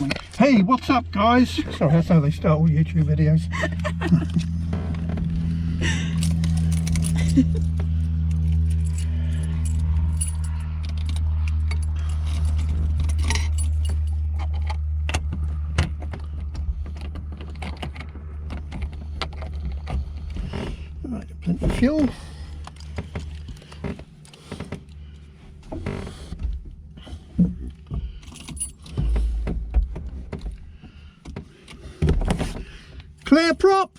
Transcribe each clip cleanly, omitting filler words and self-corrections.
me. Hey, what's up, guys? Sorry, that's how they start all YouTube videos. Right, plenty of fuel. Clear prop.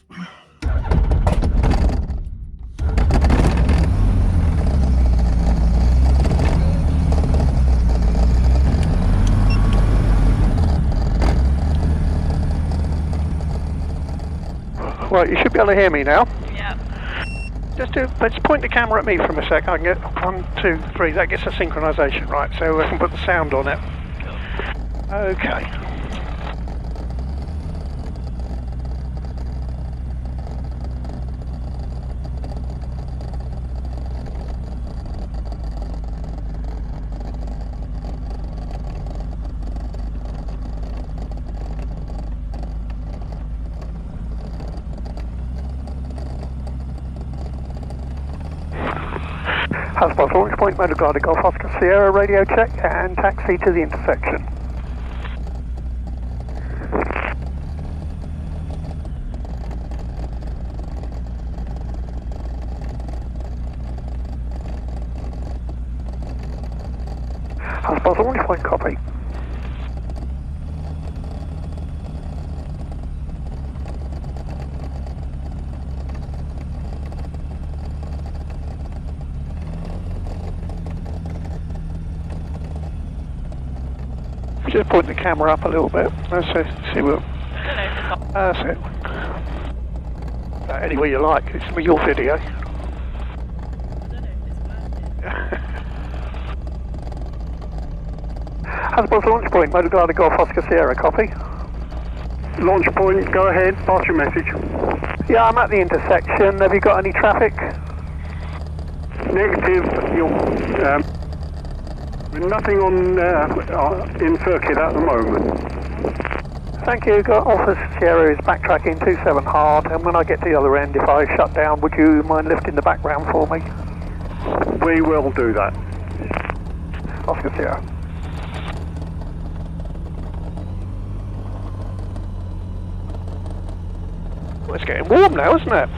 Right, you should be able to hear me now. Yeah. Let's point the camera at me for a sec. I can get 1, 2, 3. That gets a synchronisation, right? So I can put the sound on it. Okay. Hasbro launch point, motor guide Golf Oscar Sierra, radio check and taxi to the intersection. Hasbro launch point, copy. Just point the camera up a little bit. That's it. See what. That's it. Any way you like. It's your video. Hasbro's launch point, motor guide Golf Oscar Sierra, copy. Launch point, go ahead, pass your message. Yeah, I'm at the intersection. Have you got any traffic? Negative, nothing on in circuit at the moment. Thank you. Got Officer Sierra is backtracking 27 hard, and when I get to the other end, if I shut down, would you mind lifting the background for me? We will do that. Oscar Sierra. Well, it's getting warm now, isn't it?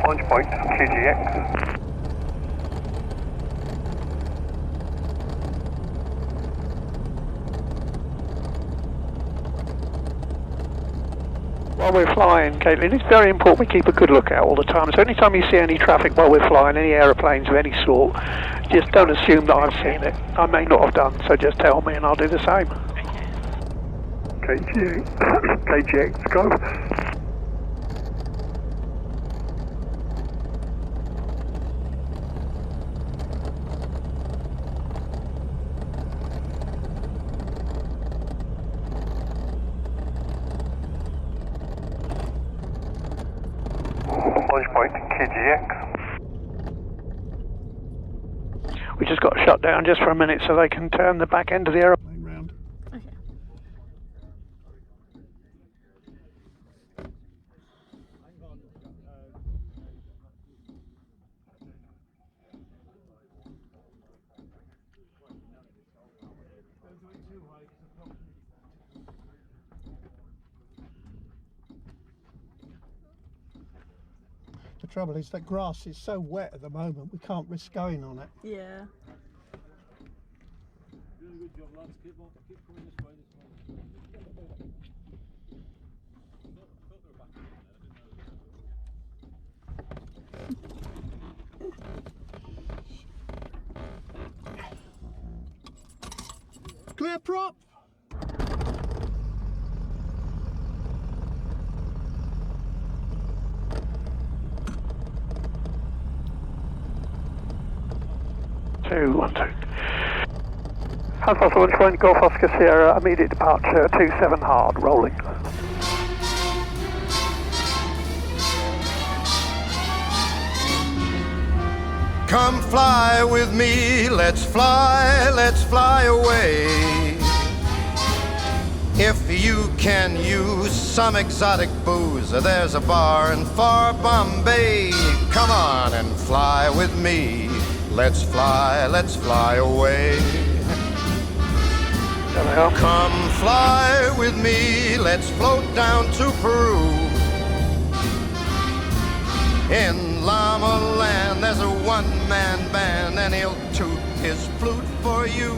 Launch point, QGX. While we're flying, Caitlin, it's very important we keep a good lookout all the time. So anytime you see any traffic while we're flying, any aeroplanes of any sort, just don't assume that I've seen it. I may not have done, so just tell me and I'll do the same. KGX, go. Launch point, KGX. We just got shut down just for a minute so they can turn the back end of the aeroplane round. Okay. The trouble is that grass is so wet at the moment, we can't risk going on it. Yeah. Really good job, lads. Keep coming this way, Clear prop. 212. Alpha Launch Point, Golf Oscar Sierra, immediate departure, 27 hard, rolling. Come fly with me, let's fly away. If you can use some exotic booze, there's a bar in far Bombay. Come on and fly with me, let's fly away. Come fly with me, let's float down to Peru. In Llama Land, there's a one-man band, and he'll toot his flute for you.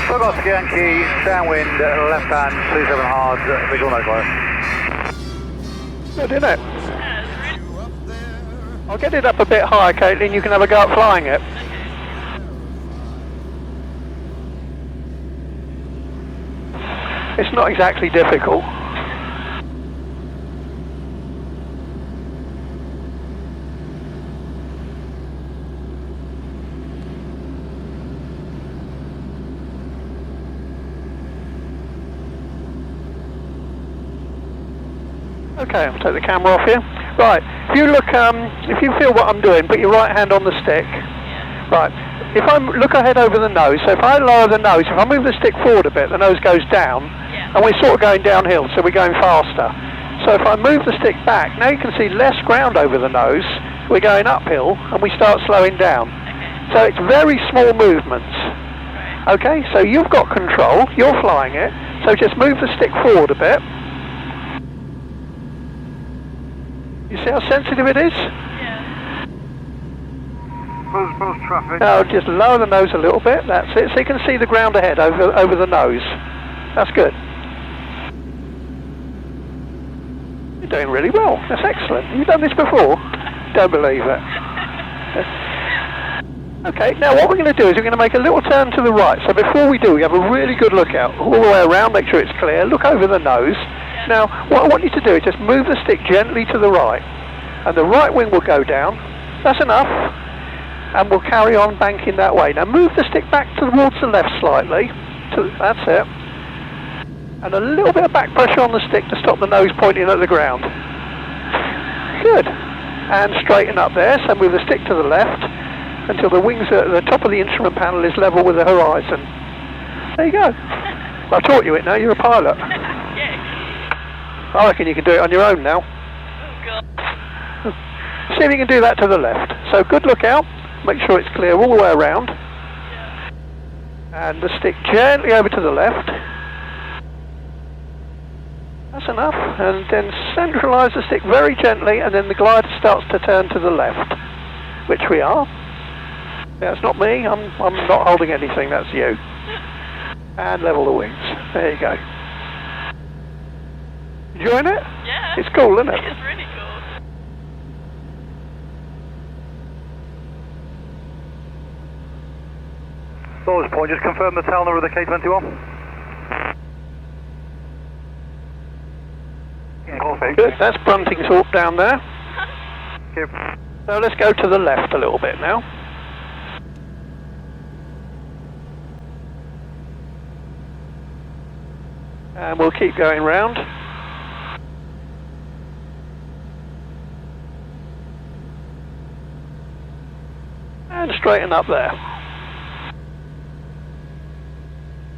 Oscar Yankee, downwind, left hand, 27 hard, visual no close. Good, isn't it? I'll get it up a bit higher, Caitlin, you can have a go at flying it. It's not exactly difficult. Okay, I'll take the camera off here. Right, if you look, if you feel what I'm doing, put your right hand on the stick. Right, if I look ahead over the nose, so if I lower the nose, if I move the stick forward a bit, the nose goes down, and we're sort of going downhill, so we're going faster. So if I move the stick back, now you can see less ground over the nose, we're going uphill, and we start slowing down. So it's very small movements. Okay, so you've got control, you're flying it, so just move the stick forward a bit. You see how sensitive it is? Yeah. Close traffic. Now just lower the nose a little bit, that's it. So you can see the ground ahead over the nose. That's good. You're doing really well, that's excellent. Have you done this before? Don't believe it. Okay, now what we're going to do is we're going to make a little turn to the right. So before we do, we have a really good look out all the way around, make sure it's clear, look over the nose. Now, what I want you to do is just move the stick gently to the right, and the right wing will go down. That's enough, and we'll carry on banking that way. Now, move the stick back towards the left slightly. That's it. And a little bit of back pressure on the stick to stop the nose pointing at the ground. Good. And straighten up there, so move the stick to the left until the wings at the top of the instrument panel is level with the horizon. There you go. I've taught you it now, you're a pilot. I reckon you can do it on your own now. Oh, God. See if you can do that to the left. So good look out, make sure it's clear all the way around. Yeah. And the stick gently over to the left. That's enough. And then centralise the stick very gently, and then the glider starts to turn to the left, which we are. That's not me, I'm not holding anything, that's you. And level the wings. There you go. Enjoying it? Yeah. It's cool, isn't it? It's really cool. Launch point, just confirm the tail number of the K-21. Good, that's Bunting Thorpe down there. Yep. So let's go to the left a little bit now. And we'll keep going round. And straighten up there.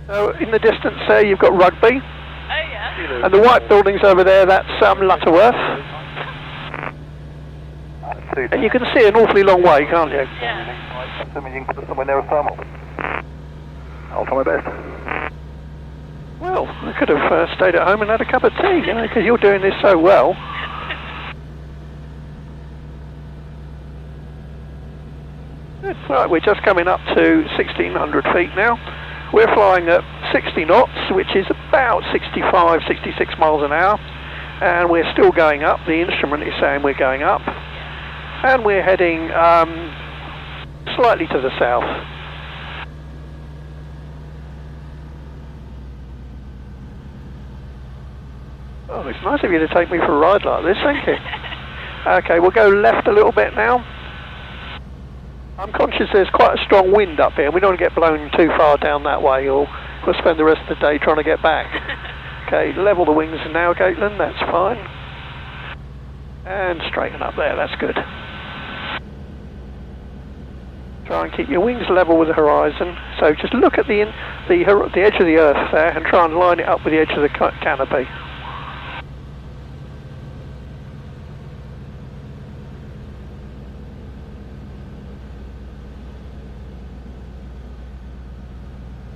So in the distance there you've got Rugby. Oh, yeah. And the white buildings over there, that's Lutterworth. And you can see an awfully long way, can't you? Yeah. Assuming you can put somewhere near a thermal. I'll try my best. Well, I could have stayed at home and had a cup of tea, you know, because you're doing this so well. Good. Right, we're just coming up to 1,600 feet now. We're flying at 60 knots, which is about 65, 66 miles an hour. And we're still going up. The instrument is saying we're going up. And we're heading slightly to the south. Oh, it's nice of you to take me for a ride like this, thank you. Okay, we'll go left a little bit now. I'm conscious there's quite a strong wind up here. We don't want to get blown too far down that way, or we'll spend the rest of the day trying to get back. Okay, level the wings now, Caitlin, that's fine. And straighten up there, that's good. Try and keep your wings level with the horizon. So just look at the edge of the earth there and try and line it up with the edge of the canopy.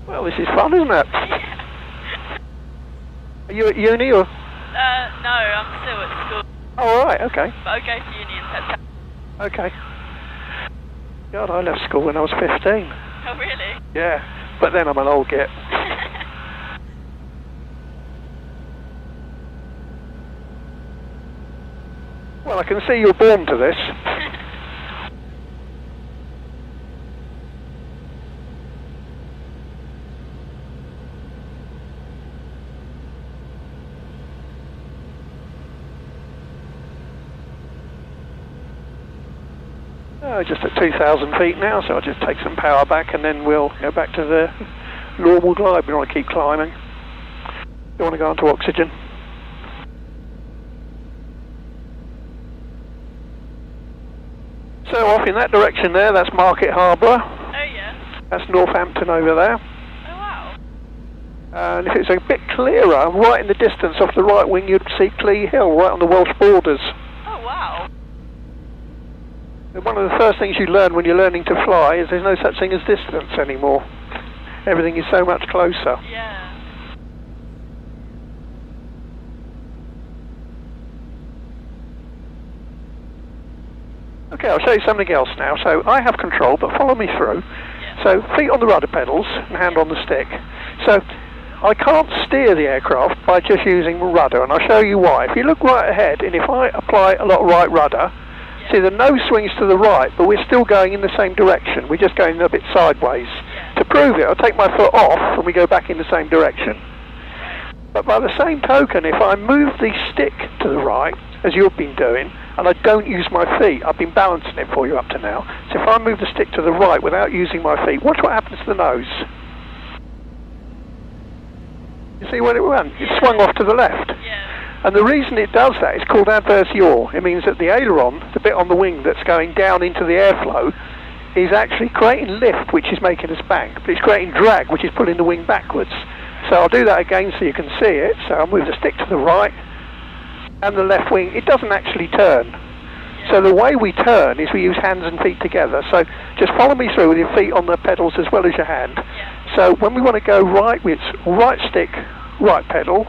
Well, this is fun, isn't it? Are you at uni or? No, I'm still at school. Oh, right, okay. But I'll go to uni in September. Okay. God, I left school when I was 15. Oh, really? Yeah, but then I'm an old git. Well, I can see you're born to this. Just at 2,000 feet now, so I'll just take some power back and then we'll go back to the normal glide. We don't want to keep climbing. Don't want to go onto oxygen. So off in that direction there, that's Market Harbour. Oh, yeah. That's Northampton over there. Oh, wow. And if it's a bit clearer, right in the distance off the right wing, you'd see Clee Hill, right on the Welsh borders. Oh, wow. One of the first things you learn when you're learning to fly is there's no such thing as distance anymore. Everything is so much closer. Yeah. Okay, I'll show you something else now. So I have control, but follow me through. Yeah. So feet on the rudder pedals and hand on the stick. So I can't steer the aircraft by just using rudder, and I'll show you why. If you look right ahead, and if I apply a lot of right rudder, see the nose swings to the right, but we're still going in the same direction. We're just going a bit sideways. To prove it, I'll take my foot off and we go back in the same direction. But by the same token, if I move the stick to the right, as you've been doing, and I don't use my feet, I've been balancing it for you up to now, so if I move the stick to the right without using my feet, watch what happens to the nose. You see where it went? It swung off to the left. Yeah. And the reason it does that is called adverse yaw. It means that the aileron, the bit on the wing that's going down into the airflow, is actually creating lift, which is making us bank, but it's creating drag, which is pulling the wing backwards. So I'll do that again so you can see it. So I'll move the stick to the right, and the left wing, it doesn't actually turn. So the way we turn is we use hands and feet together. So just follow me through with your feet on the pedals as well as your hand. Yeah. So when we want to go right, it's right stick, right pedal,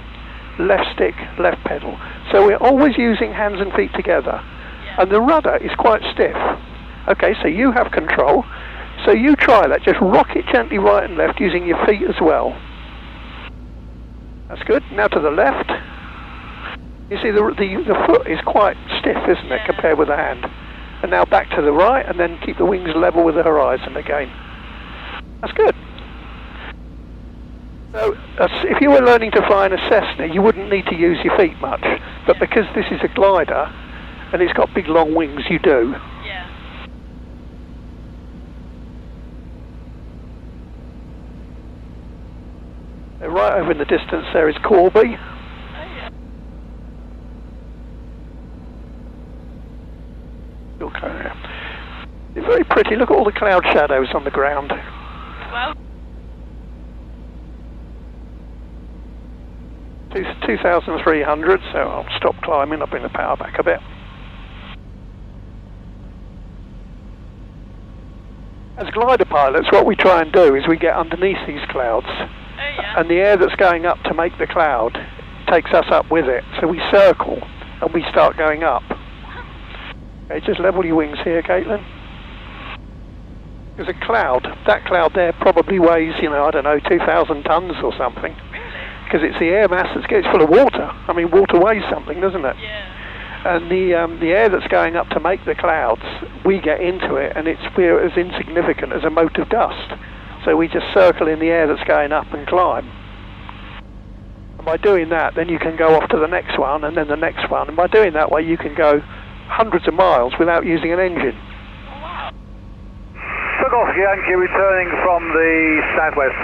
left stick, left pedal. So we're always using hands and feet together. Yeah. And the rudder is quite stiff. Okay, so you have control. So you try that. Just rock it gently right and left using your feet as well. That's good. Now to the left. You see the foot is quite stiff, isn't it, compared with the hand. And now back to the right, and then keep the wings level with the horizon again. That's good. So if you were learning to fly in a Cessna, you wouldn't need to use your feet much. But because this is a glider, and it's got big long wings, you do. Yeah. Right over in the distance there is Corby. Okay. It's very pretty. Look at all the cloud shadows on the ground. Well. 2,300, so I'll stop climbing. I'll bring the power back a bit. As glider pilots, what we try and do is we get underneath these clouds, and the air that's going up to make the cloud takes us up with it. So we circle and we start going up. Okay, just level your wings here, Caitlin. There's a cloud. That cloud there probably weighs, I don't know, 2,000 tons or something. Because it's the air mass that gets full of water. I mean, water weighs something, doesn't it? Yeah. And the air that's going up to make the clouds, we get into it, and we're as insignificant as a mote of dust. So we just circle in the air that's going up and climb. And by doing that, then you can go off to the next one, and then the next one. And by doing that way, you can go hundreds of miles without using an engine. Oh, wow. Took off Yankee returning from the southwest.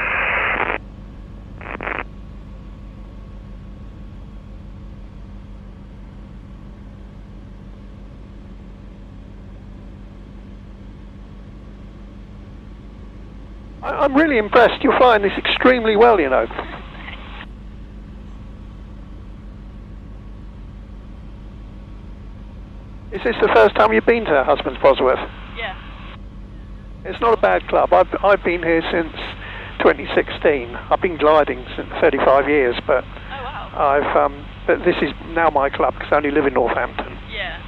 I'm really impressed. You're flying this extremely well, you know. Is this the first time you've been to Husbands Bosworth? Yeah. It's not a bad club. I've been here since 2016. I've been gliding since 35 years, but Oh wow. but this is now my club because I only live in Northampton. Yeah.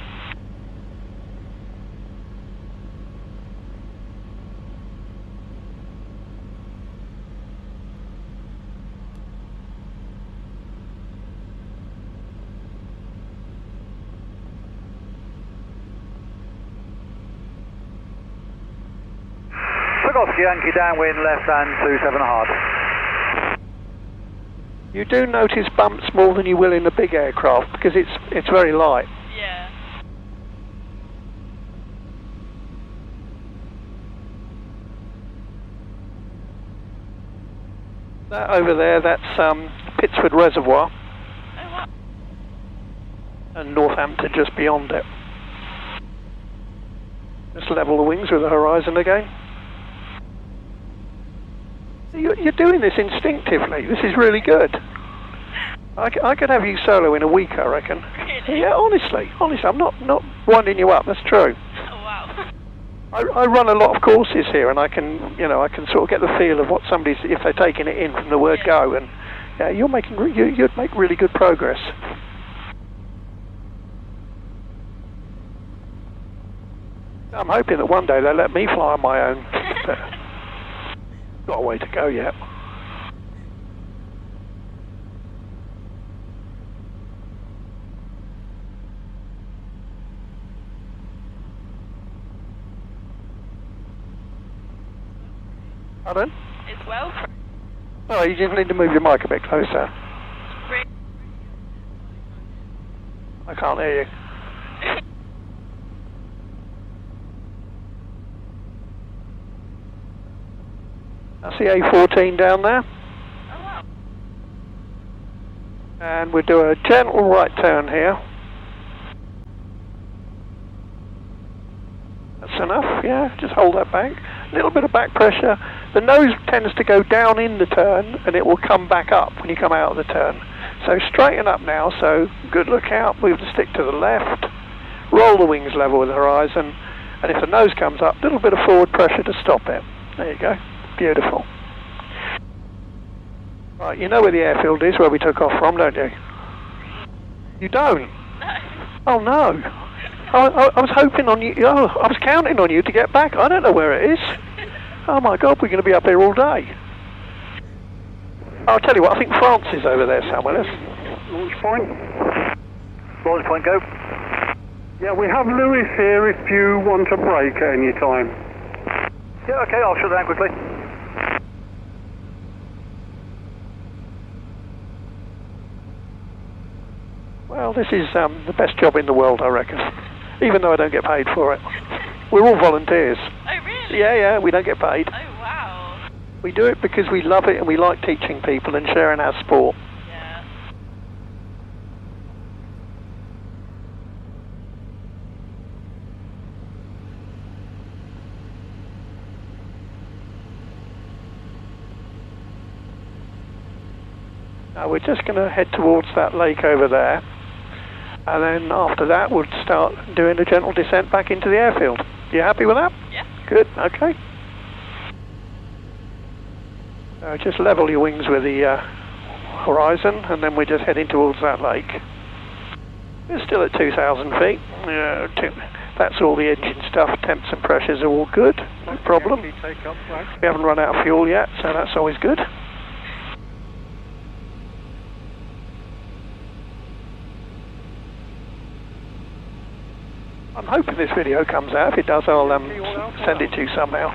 Took off Yankee downwind left and 27 hard. You do notice bumps more than you will in a big aircraft because it's very light. Yeah. That over there, that's Pittsford Reservoir, Oh wow. and Northampton just beyond it. Just level the wings with the horizon again. So you're doing this instinctively. This is really good. I could have you solo in a week, I reckon. Really? Yeah, honestly, I'm not winding you up. That's true. Oh wow. I run a lot of courses here, and I can sort of get the feel of what somebody's, if they're taking it in from the word go, and yeah, you'd make really good progress. I'm hoping that one day they'll let me fly on my own. But got a way to go yet. Pardon? It's well. Oh, you just need to move your mic a bit closer. I can't hear you. That's the A14 down there. Oh wow. And we'll do a gentle right turn here. That's enough, yeah, just hold that back. A little bit of back pressure. The nose tends to go down in the turn and it will come back up when you come out of the turn. So straighten up now, so good look out, move the stick to the left, roll the wings level with the horizon, and if the nose comes up, a little bit of forward pressure to stop it. There you go, beautiful. Right, you know where the airfield is, where we took off from, don't you? You don't? No. Oh no. I was hoping on you, I was counting on you to get back. I don't know where it is. Oh my God, we're going to be up here all day. I'll tell you what, I think France is over there somewhere. Launch point. Launch point, go. Yeah, we have Lewis here if you want a break at any time. Yeah, okay, I'll shut down quickly. Well, this is the best job in the world, I reckon. Even though I don't get paid for it. We're all volunteers. Oh really? Yeah, we don't get paid. Oh wow. We do it because we love it and we like teaching people and sharing our sport. Yeah. Now we're just going to head towards that lake over there, and then after that we'll start doing a gentle descent back into the airfield. You happy with that? Yeah. Good, okay. Just level your wings with the horizon, and then we're just heading towards that lake. We're still at 2,000 feet. That's all the engine stuff. Temps and pressures are all good, no problem. We haven't run out of fuel yet, so that's always good. I'm hoping this video comes out. If it does, I'll send it to you somehow.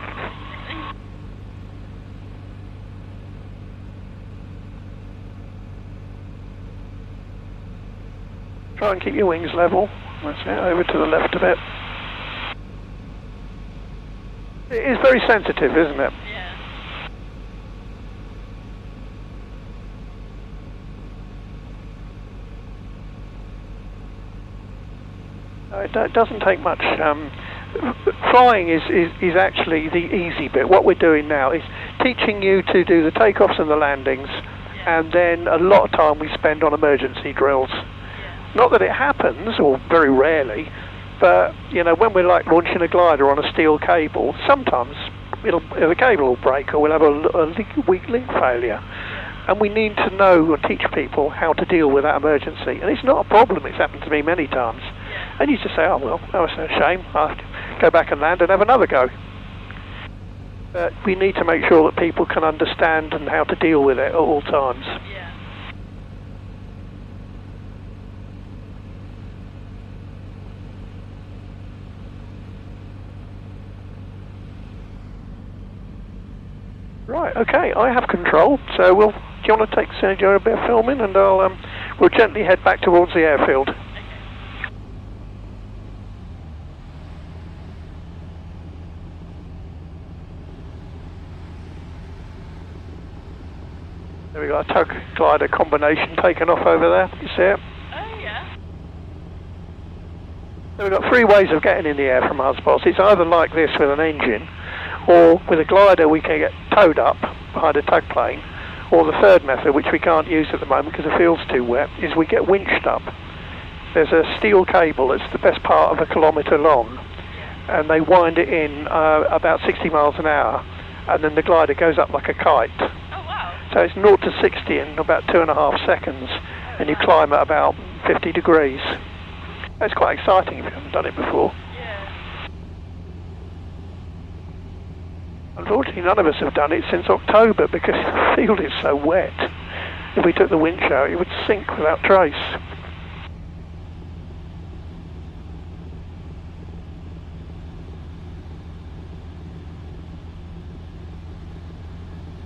Try and keep your wings level. That's it, over to the left a bit. It is very sensitive, isn't it? Yeah. It doesn't take much. Flying is actually the easy bit. What we're doing now is teaching you to do the takeoffs and the landings, and then a lot of time we spend on emergency drills. Not that it happens, or very rarely, but you know, when we're like launching a glider on a steel cable, sometimes the cable will break, or we'll have a weak link failure. And we need to know and teach people how to deal with that emergency. And it's not a problem, it's happened to me many times. And you just say, oh well, that was a shame, I'll have to go back and land and have another go. But we need to make sure that people can understand and how to deal with it at all times. Yeah. Right, okay, I have control, so do you want to take Sergio a bit of filming, and we'll gently head back towards the airfield. There we got a tug glider combination taken off over there. You see it? Oh, yeah. So we've got three ways of getting in the air from Husboss. It's either like this with an engine, or with a glider we can get towed up behind a tug plane, or the third method, which we can't use at the moment because the field's too wet, is we get winched up. There's a steel cable that's the best part of 1 kilometre long, and they wind it in about 60 miles an hour, and then the glider goes up like a kite. Oh, wow. So it's 0 to 60 in about 2.5 seconds, and you climb at about 50 degrees. That's quite exciting if you haven't done it before. Unfortunately, none of us have done it since October because the field is so wet. If we took the winch out, it would sink without trace.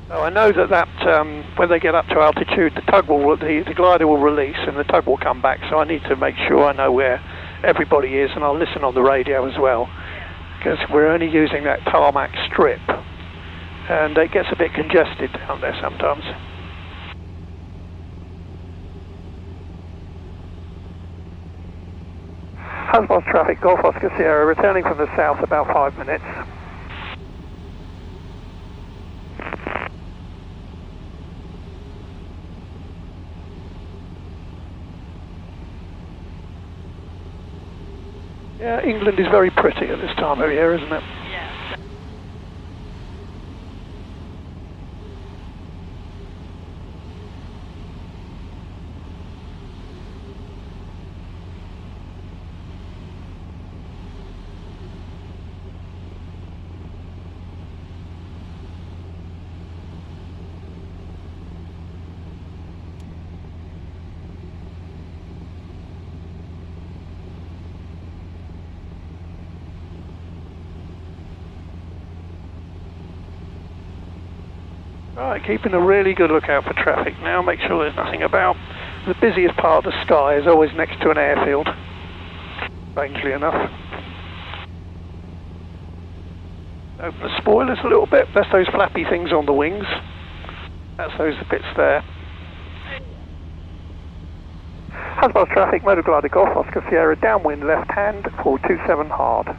So I know that when they get up to altitude, the glider will release and the tug will come back. So I need to make sure I know where everybody is, and I'll listen on the radio as well, because we're only using that tarmac strip, and it gets a bit congested down there sometimes. Husboss traffic, Golf Oscar Sierra, returning from the south about 5 minutes. Yeah, England is very pretty at this time of year, isn't it? Yeah. Right, keeping a really good lookout for traffic now, make sure there's nothing about. The busiest part of the sky is always next to an airfield, strangely enough. Open the spoilers a little bit, that's those flappy things on the wings. That's those bits there. Husboss traffic, motor glider Golf Oscar Sierra, downwind left hand, 427 hard.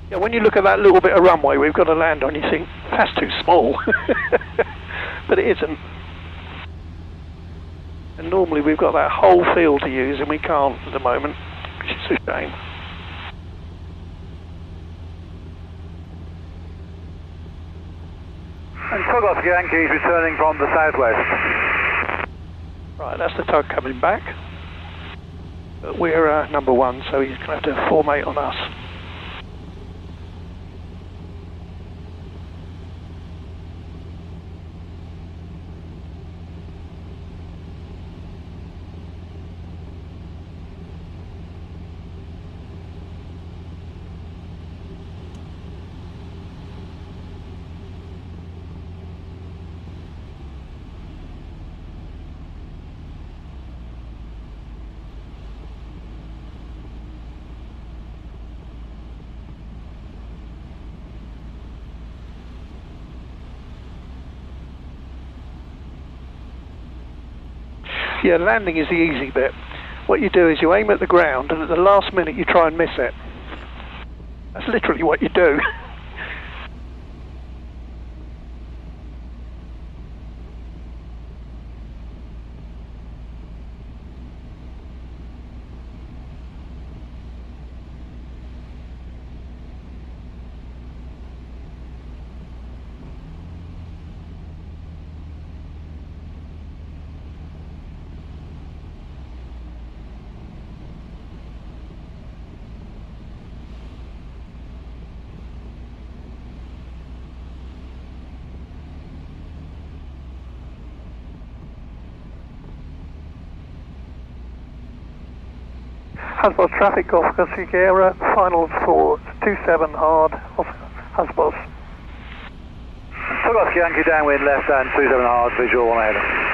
Yeah, when you look at that little bit of runway we've got to land on, you think, that's too small. But it isn't. And normally we've got that whole field to use, and we can't at the moment, which is a shame. And Tug Oscar Yankees returning from the southwest. Right, that's the tug coming back. But we're number one, so he's going to have to formate on us. Yeah, landing is the easy bit. What you do is you aim at the ground, and at the last minute you try and miss it. That's literally what you do. Hasbos traffic, Golf Sierra, finals for 27 hard, Hasbos. Golf Yankee downwind left and 27 hard, visual 1 ahead.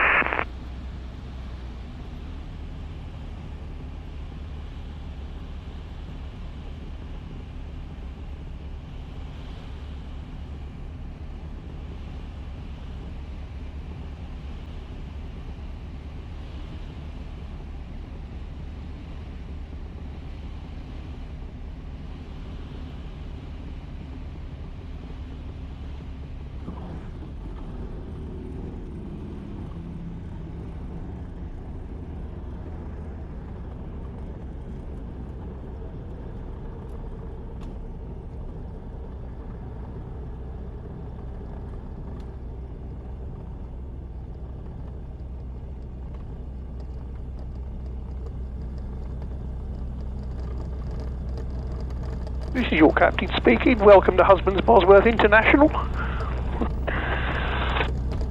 This is your captain speaking. Welcome to Husbands Bosworth International.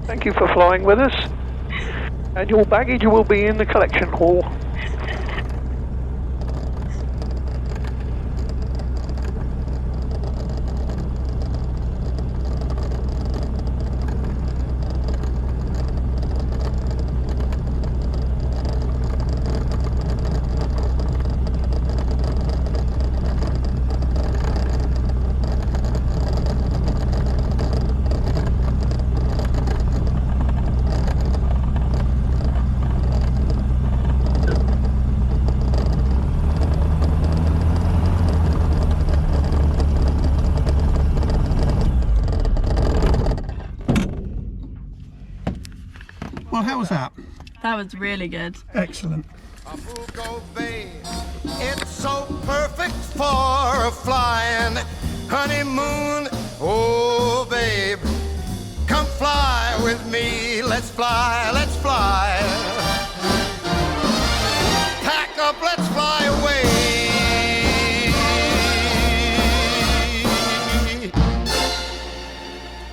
Thank you for flying with us. And your baggage will be in the collection hall. Well, how was that? That was really good. Excellent. Abugo Bay, it's so perfect for a flying honeymoon. Oh, babe, come fly with me. Let's fly, let's fly. Pack up, let's fly away.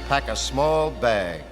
Pack a small bag